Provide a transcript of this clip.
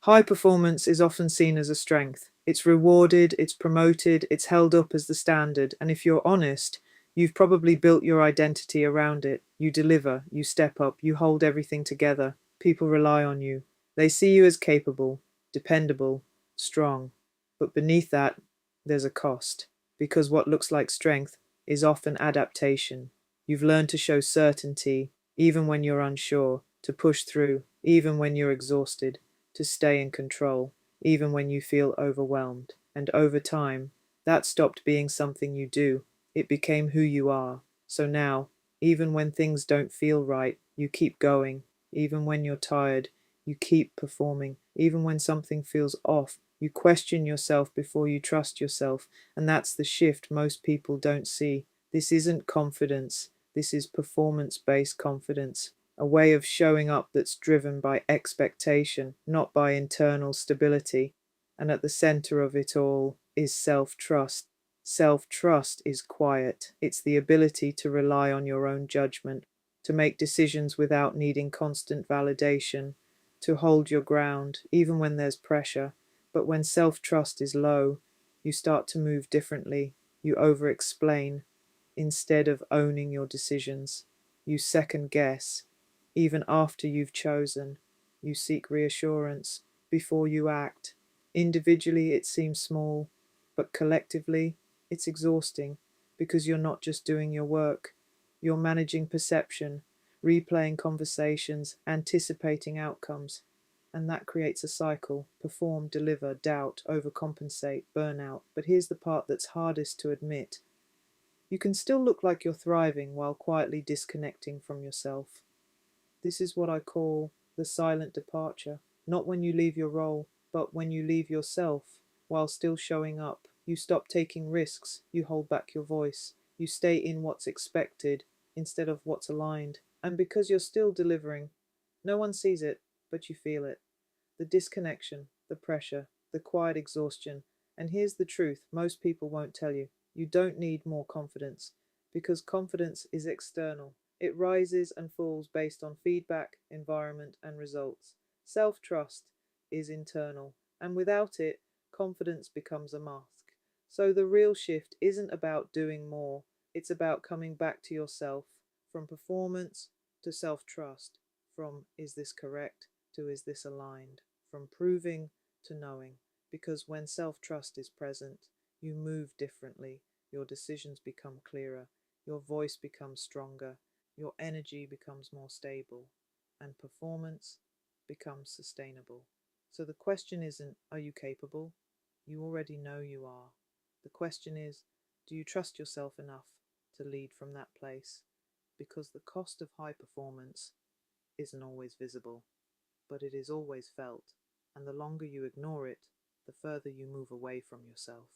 High performance is often seen as a strength. It's rewarded, it's promoted, it's held up as the standard, and if you're honest, you've probably built your identity around it. You deliver, you step up, you hold everything together. People rely on you. They see you as capable, dependable, strong. But beneath that, there's a cost, because what looks like strength is often adaptation. You've learned to show certainty, even when you're unsure, to push through, even when you're exhausted, to stay in control, even when you feel overwhelmed. And over time, that stopped being something you do. It became who you are. So now, even when things don't feel right, you keep going. Even when you're tired, you keep performing. Even when something feels off, you question yourself before you trust yourself. And that's the shift most people don't see. This isn't confidence. This is performance-based confidence. A way of showing up that's driven by expectation, not by internal stability. And at the center of it all is self-trust. Self-trust is quiet. It's the ability to rely on your own judgment, to make decisions without needing constant validation, to hold your ground, even when there's pressure. But when self-trust is low, you start to move differently. You over-explain instead of owning your decisions. You second-guess. Even after you've chosen, you seek reassurance before you act. Individually, it seems small, but collectively, it's exhausting because you're not just doing your work, you're managing perception, replaying conversations, anticipating outcomes. And that creates a cycle: perform, deliver, doubt, overcompensate, burnout. But here's the part that's hardest to admit. You can still look like you're thriving while quietly disconnecting from yourself. This is what I call the silent departure. Not when you leave your role, but when you leave yourself while still showing up. You stop taking risks, you hold back your voice, you stay in what's expected instead of what's aligned. And because you're still delivering, no one sees it, but you feel it. The disconnection, the pressure, the quiet exhaustion. And here's the truth most people won't tell you. You don't need more confidence, because confidence is external. It rises and falls based on feedback, environment, and results. Self-trust is internal, and without it, confidence becomes a mask. So the real shift isn't about doing more, it's about coming back to yourself, from performance to self-trust, from is this correct to is this aligned, from proving to knowing. Because when self-trust is present, you move differently, your decisions become clearer, your voice becomes stronger, your energy becomes more stable, and performance becomes sustainable. So the question isn't, are you capable? You already know you are. The question is, do you trust yourself enough to lead from that place? Because the cost of high performance isn't always visible, but it is always felt, and the longer you ignore it, the further you move away from yourself.